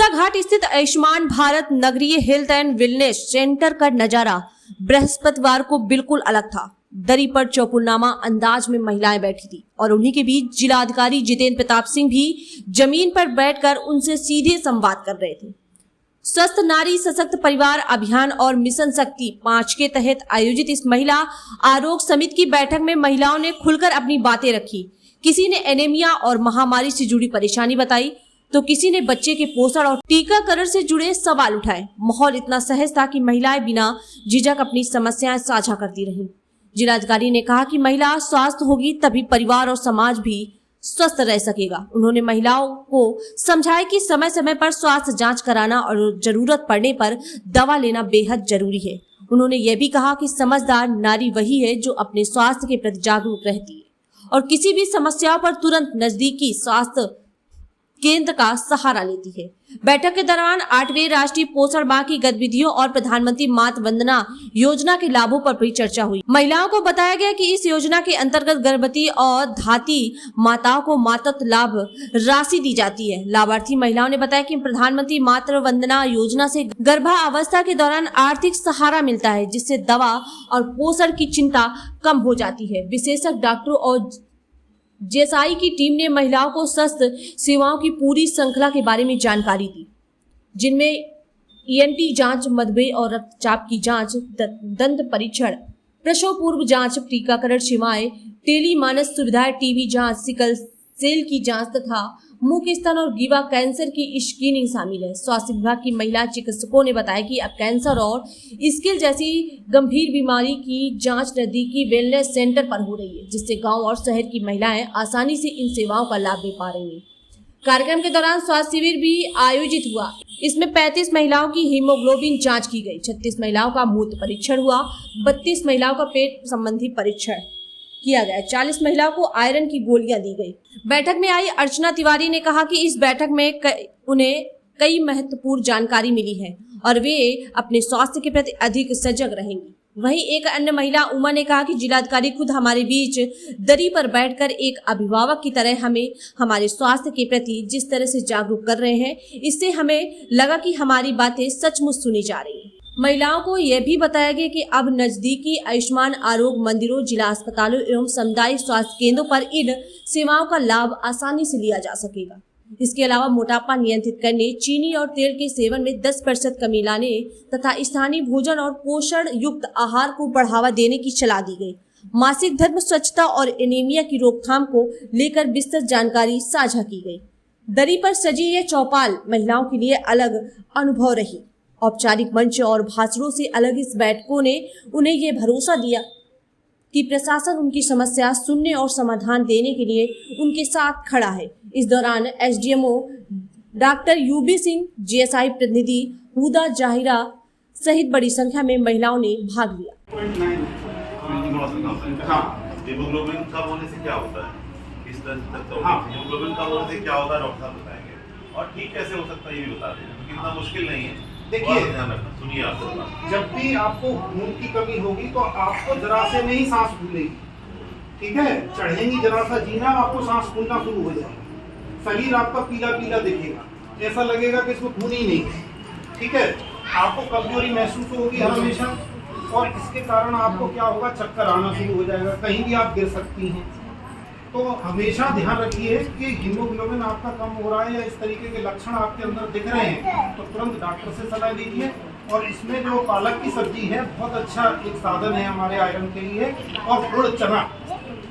घाट स्थित आयुष्मान भारत नगरीय health and wellness centre का नजारा बृहस्पतिवार को बिल्कुल अलग था। दरी पर चौपुलनामा अंदाज में महिलाएं बैठी थी और उन्हीं के बीच जिला अधिकारी जितेंद्र प्रताप सिंह भी जमीन पर बैठकर उनसे सीधे संवाद कर रहे थे। स्वस्थ नारी सशक्त परिवार अभियान और मिशन शक्ति 5 के तहत आयोजित इस महिला आरोग्य समिति की बैठक में महिलाओं ने खुलकर अपनी बातें रखी। किसी ने एनीमिया और महामारी से जुड़ी परेशानी बताई तो किसी ने बच्चे के पोषण और टीकाकरण से जुड़े सवाल उठाए। माहौल इतना सहज था कि महिलाएं बिना झिझक अपनी समस्याएं साझा करती रहीं। जिलाधिकारी ने कहा कि महिला स्वस्थ होगी तभी परिवार और समाज भी स्वस्थ रह सकेगा। उन्होंने महिलाओं को समझाया कि समय समय पर स्वास्थ्य जांच कराना और जरूरत पड़ने पर दवा लेना बेहद जरूरी है। उन्होंने ये भी कहा कि समझदार नारी वही है जो अपने स्वास्थ्य के प्रति जागरूक रहती है और किसी भी समस्याओं पर तुरंत नजदीकी स्वास्थ्य केंद्र का सहारा लेती है। बैठक के दौरान 8वें राष्ट्रीय पोषण माह की गतिविधियों और प्रधानमंत्री मातृ वंदना योजना के लाभों पर भी चर्चा हुई। महिलाओं को बताया गया कि इस योजना के अंतर्गत गर्भवती और धात्री माताओं को मातृत्व लाभ राशि दी जाती है। लाभार्थी महिलाओं ने बताया कि प्रधानमंत्री मातृ वंदना योजना से गर्भावस्था के दौरान आर्थिक सहारा मिलता है, जिससे दवा और पोषण की चिंता कम हो जाती है। विशेषज्ञ डॉक्टरों और जेएसआई की टीम ने महिलाओं को स्वास्थ्य सेवाओं की पूरी श्रृंखला के बारे में जानकारी दी, जिनमें ईएनटी जांच, मधुमेह और रक्तचाप की जांच, दंत परीक्षण, प्रसव पूर्व जांच, टीकाकरण सेवाएं, टेली मानस सुविधाएं, टीबी जांच, सिकल सेल की जांच तथा मुख, स्तन और गीवा कैंसर की स्क्रीनिंग शामिल है। स्वास्थ्य विभाग की महिला चिकित्सकों ने बताया कि अब कैंसर और स्किल जैसी गंभीर बीमारी की जांच नजदीकी वेलनेस सेंटर पर हो रही है, जिससे गांव और शहर की महिलाएं आसानी से इन सेवाओं का लाभ ले पा रही हैं। कार्यक्रम के दौरान स्वास्थ्य शिविर भी आयोजित हुआ। इसमें 35 महिलाओं की हीमोग्लोबिन जाँच की गई, 36 महिलाओं का मूत्र परीक्षण हुआ, 32 महिलाओं का पेट संबंधी परीक्षण किया गया, 40 महिलाओं को आयरन की गोलियां दी गई। बैठक में आई अर्चना तिवारी ने कहा कि इस बैठक में उन्हें कई महत्वपूर्ण जानकारी मिली है और वे अपने स्वास्थ्य के प्रति अधिक सजग रहेंगी। वहीं एक अन्य महिला उमा ने कहा कि जिलाधिकारी खुद हमारे बीच दरी पर बैठकर एक अभिभावक की तरह हमें हमारे स्वास्थ्य के प्रति जिस तरह से जागरूक कर रहे हैं, इससे हमें लगा कि हमारी बातें सचमुच सुनी जा रही हैं। महिलाओं को यह भी बताया गया कि अब नजदीकी आयुष्मान आरोग्य मंदिरों, जिला अस्पतालों एवं सामुदायिक स्वास्थ्य केंद्रों पर इन सेवाओं का लाभ आसानी से लिया जा सकेगा। इसके अलावा मोटापा नियंत्रित करने, चीनी और तेल के सेवन में 10% कमी लाने तथा स्थानीय भोजन और पोषण युक्त आहार को बढ़ावा देने की सलाह दी गई। मासिक धर्म, स्वच्छता और एनीमिया की रोकथाम को लेकर विस्तृत जानकारी साझा की गई। दरी पर सजी ये चौपाल महिलाओं के लिए अलग अनुभव रही। औपचारिक मंच और भाषणों से अलग इस बैठकों ने उन्हें ये भरोसा दिया कि प्रशासन उनकी समस्या सुनने और समाधान देने के लिए उनके साथ खड़ा है। इस दौरान एसडीएमओ डॉक्टर यूबी सिंह, जेएसआई प्रतिनिधि हुदा जाहिरा सहित बड़ी संख्या में महिलाओं ने भाग लिया। हीमोग्लोबिन कम होने से क्या होता है, इस हीमोग्लोबिन कम होने से क्या होता है डॉक्टर साहब बताएंगे, और ठीक कैसे हो सकता है ये भी बता दें, क्योंकि इतना मुश्किल नहीं है। देखिए, सुनिए आप, जब भी आपको खून की कमी होगी तो आपको जरा से नहीं सांस फूलेगी, ठीक है, चढ़ेंगी जरा सा जीना, आपको सांस फूलना शुरू हो जाएगा, शरीर आपका पीला पीला दिखेगा, ऐसा लगेगा कि इसमें खून ही नहीं है, ठीक है, आपको कमजोरी महसूस होगी हमेशा, और इसके कारण आपको क्या होगा, चक्कर आना शुरू हो जाएगा, कहीं भी आप गिर सकती हैं। तो हमेशा ध्यान रखिए कि हीमोग्लोबिन आपका कम हो रहा है या इस तरीके के लक्षण आपके अंदर दिख रहे हैं तो तुरंत डॉक्टर से सलाह लीजिए। और इसमें जो पालक की सब्जी है बहुत अच्छा एक साधन है हमारे आयरन के लिए, और गुड़ चना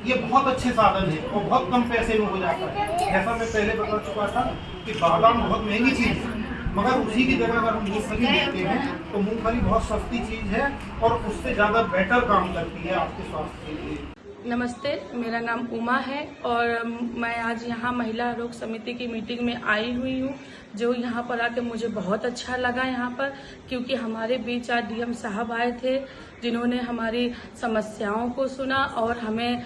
ये बहुत अच्छे साधन है और बहुत कम पैसे में हो जाता है। जैसा मैं पहले बता चुका था कि बादाम बहुत महंगी चीज़ है, मगर उसी की जगह अगर हम मूंगफली लेते हैं तो मूंगफली बहुत सस्ती चीज़ है और उससे ज़्यादा बेटर काम करती है आपके स्वास्थ्य के लिए। नमस्ते, मेरा नाम उमा है और मैं आज यहाँ महिला आरोग्य समिति की मीटिंग में आई हुई हूँ। जो यहाँ पर आके मुझे बहुत अच्छा लगा यहाँ पर, क्योंकि हमारे बीच आज डीएम साहब आए थे जिन्होंने हमारी समस्याओं को सुना और हमें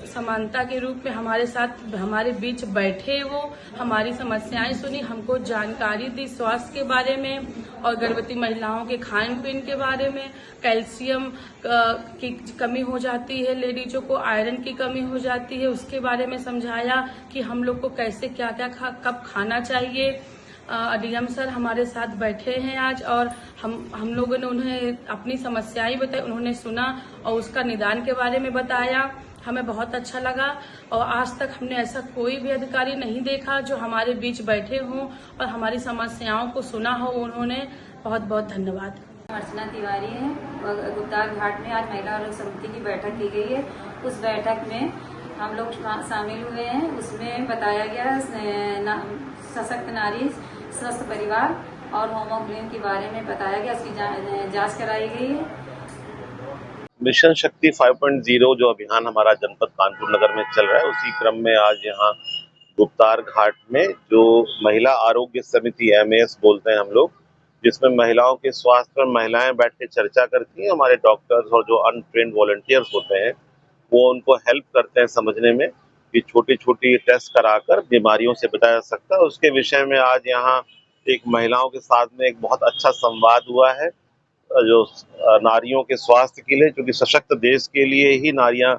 समानता के रूप में हमारे साथ हमारे बीच बैठे, वो हमारी समस्याएं सुनी, हमको जानकारी दी स्वास्थ्य के बारे में और गर्भवती महिलाओं के खान पीन के बारे में। कैल्शियम की कमी हो जाती है, लेडीजों को आयरन की कमी हो जाती है, उसके बारे में समझाया कि हम लोग को कैसे क्या क्या कब खाना चाहिए। डीएम सर हमारे साथ बैठे हैं आज, और हम लोगों ने उन्हें अपनी समस्याएं बताई, उन्होंने सुना और उसका निदान के बारे में बताया। हमें बहुत अच्छा लगा, और आज तक हमने ऐसा कोई भी अधिकारी नहीं देखा जो हमारे बीच बैठे हों और हमारी समस्याओं को सुना हो। उन्होंने बहुत बहुत धन्यवाद। अर्चना तिवारी है और गुप्तार घाट में आज महिला आरोग्य समिति की बैठक की गई है। उस बैठक में हम लोग शामिल हुए हैं। उसमें बताया गया सशक्त नारी स्वस्थ परिवार और होमोग्लोबिन के बारे में बताया गया, इसकी जांच कराई गई है। मिशन शक्ति 5.0 जो अभियान हमारा जनपद कानपुर नगर में चल रहा है, उसी क्रम में आज यहाँ गुप्तार घाट में जो महिला आरोग्य समिति MAS बोलते हैं हम लोग, जिसमें महिलाओं के स्वास्थ्य पर महिलाएं बैठ के चर्चा करती हैं। हमारे डॉक्टर्स और जो अनट्रेन्ड वॉलंटियर्स होते हैं वो उनको हेल्प करते हैं समझने में कि छोटी छोटी टेस्ट कराकर बीमारियों से बचाया जा सकता है। उसके विषय में आज यहाँ एक महिलाओं के साथ में एक बहुत अच्छा संवाद हुआ है, जो नारियों के स्वास्थ्य के लिए, क्योंकि सशक्त देश के लिए ही नारियां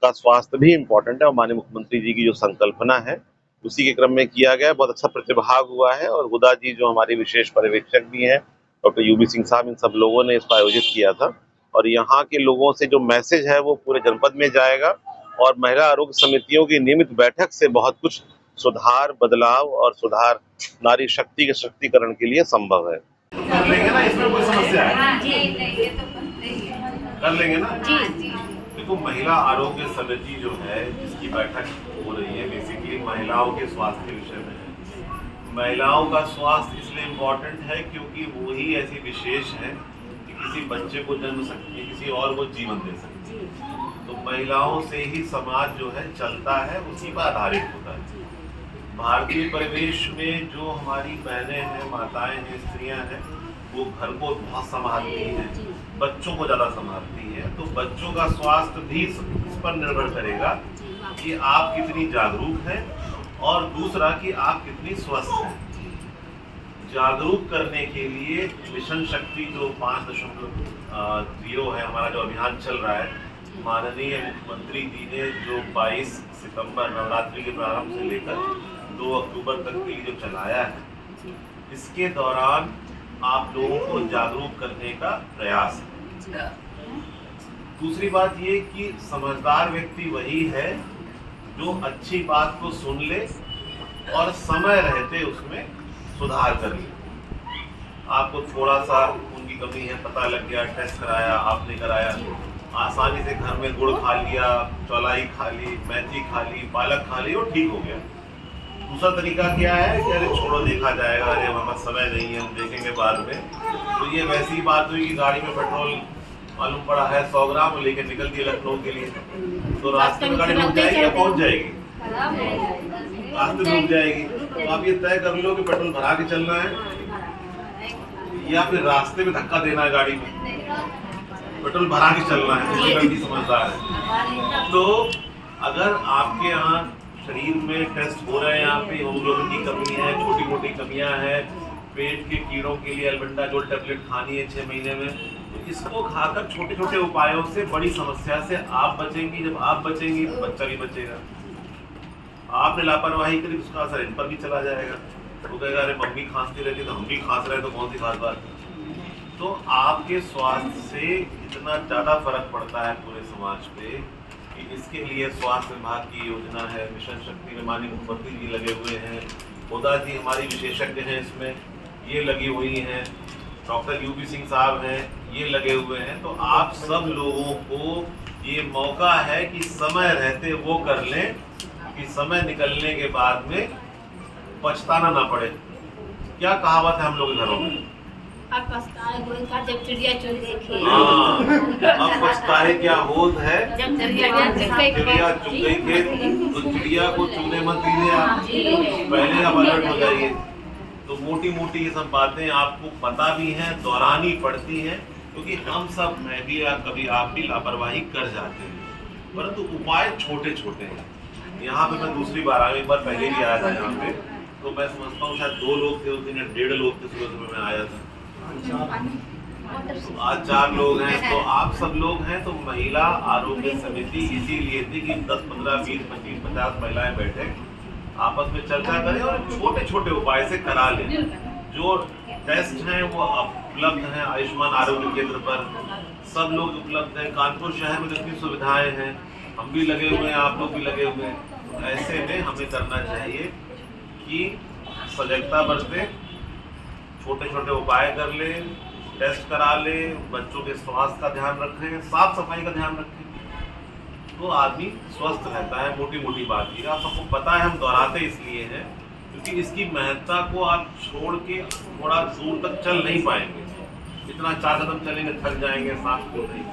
का स्वास्थ्य भी इम्पोर्टेंट है और माननीय मुख्यमंत्री जी की जो संकल्पना है उसी के क्रम में किया गया। बहुत अच्छा प्रतिभाग हुआ है और हुदा जी जो हमारे विशेष पर्यवेक्षक भी हैं, डॉक्टर UB सिंह साहब, इन सब लोगों ने इसको आयोजित किया था। और यहाँ के लोगों से जो मैसेज है वो पूरे जनपद में जाएगा और महिला आरोग्य समितियों की नियमित बैठक से बहुत कुछ सुधार, बदलाव और सुधार नारी शक्ति के सशक्तिकरण के लिए संभव है। कर लेंगे ना, इसमें कोई समस्या है? कर लेंगे ना? देखो, महिला आरोग्य समिति जो है जिसकी बैठक हो रही है, बेसिकली महिलाओं के स्वास्थ्य के विषय में है। महिलाओं का स्वास्थ्य इसलिए इम्पोर्टेंट है क्योंकि वो ही ऐसी विशेष है कि किसी बच्चे को जन्म सकती है, किसी और को जीवन दे सकती है। तो महिलाओं से ही समाज जो है चलता है, उसी पर आधारित होता है। भारतीय परिवेश में जो हमारी बहनें हैं, माताएं हैं, स्त्रियां हैं, वो घर को बहुत संभालती हैं, बच्चों को ज़्यादा संभालती हैं। तो बच्चों का स्वास्थ्य भी इस पर निर्भर करेगा कि आप कितनी जागरूक हैं और दूसरा कि आप कितनी स्वस्थ हैं। जागरूक करने के लिए मिशन शक्ति जो 5.0 है हमारा जो अभियान चल रहा है, माननीय मुख्यमंत्री जी ने जो 22 सितंबर नवरात्रि के प्रारंभ से लेकर 2 अक्टूबर तक के लिए जो चलाया है, इसके दौरान आप लोगों को जागरूक करने का प्रयास है। दूसरी बात ये कि समझदार व्यक्ति वही है जो अच्छी बात को सुन ले और समय रहते उसमें सुधार कर ले। आपको थोड़ा सा उनकी कमी है, पता लग गया, टेस्ट कराया, आपने कराया, आसानी से घर में गुड़ खा लिया, चौलाई खा ली, मेथी खा ली, पालक खा ली और ठीक हो गया। दूसरा तरीका क्या है कि अरे छोड़ो, देखा जाएगा, अरे हमारे पास समय नहीं है, हम देखेंगे बाद में। तो ये वैसी बात हुई कि गाड़ी में पेट्रोल मालूम पड़ा है 100 ग्राम लेकर निकल दिए लखनऊ के लिए, तो रास्ते में गाड़ी रुक जाएगी या पहुंच जाएगी? रास्ते में रुक जाएगी। तो आप ये तय कर लो कि पेट्रोल भरा के चलना है या फिर रास्ते में धक्का देना है गाड़ी में। पेट्रोल भरा के चलना है, लड़की समझदार है। तो अगर आपके यहाँ शरीर में टेस्ट हो रहे हैं, यहाँ पे हीमोग्लोबिन की कमी है, छोटी मोटी कमियां हैं, पेट के कीड़ों के लिए अल्बेंडाजोल टैबलेट खानी है 6 महीने में, तो इसको खाकर छोटे छोटे उपायों से बड़ी समस्या से आप बचेंगी। जब आप बचेंगी तो बच्चा भी बचेगा। आपने लापरवाही करी तो उसका असर इन पर भी चला जाएगा। तो कहेगा अरे मम्मी खांसती रहती तो हम भी खांस रहे, तो कौन सी खास बात। तो आपके स्वास्थ्य से इतना ज़्यादा फर्क पड़ता है पूरे समाज पे कि इसके लिए स्वास्थ्य विभाग की योजना है। मिशन शक्ति में माननीय मुख्यमंत्री जी लगे हुए हैं, हुदा जी हमारी विशेषज्ञ हैं इसमें, ये लगी हुई हैं, डॉक्टर UB सिंह साहब हैं, ये लगे हुए हैं। तो आप सब लोगों को ये मौका है कि समय रहते वो कर लें कि समय निकलने के बाद में पछताना ना पड़े। क्या कहावत है हम लोग के घरों में? अब जब चिड़िया चुग गई। हाँ, अब पछताए क्या होत है जब चिड़िया चुग गई खेत। तो चिड़िया को चुगने मत दीजिए आप, पहले आप अलर्ट हो जाइए। तो मोटी मोटी ये सब बातें आपको पता भी हैं, दोहरानी पड़ती हैं, क्योंकि हम सब, मैं भी या कभी आप भी लापरवाही कर जाते हैं, परंतु उपाय छोटे छोटे हैं। यहाँ पे मैं दूसरी बार आया, एक बार पहले भी आया था यहाँ पे, तो मैं समझता हूँ शायद 2 लोग थे उस दिन, 1.5 लोग थे सुबह मैं आया था। आज 4 लोग हैं। तो आप सब लोग हैं। तो महिला आरोग्य समिति इसीलिए थी कि 10, 15, 20, 25, 50 महिलाएं बैठे आपस में चर्चा करें और छोटे छोटे उपाय से करा लें। जो टेस्ट हैं वो उपलब्ध हैं आयुष्मान आरोग्य केंद्र पर, सब लोग उपलब्ध हैं। कानपुर शहर में जितनी सुविधाएं हैं, हम भी लगे हुए हैं, आप लोग भी लगे हुए हैं। ऐसे में हमें करना चाहिए कि सजगता बरतें, छोटे छोटे उपाय कर लें, टेस्ट करा लें, बच्चों के स्वास्थ्य का ध्यान रखें, साफ सफाई का ध्यान रखें, तो आदमी स्वस्थ रहता है। मोटी मोटी बात ये आप सबको पता है, हम दोहराते इसलिए हैं क्योंकि इसकी महत्ता को आप छोड़ के थोड़ा दूर तक चल नहीं पाएंगे। इतना 4 कदम चलेंगे थक जाएंगे, सांस फूल नहीं।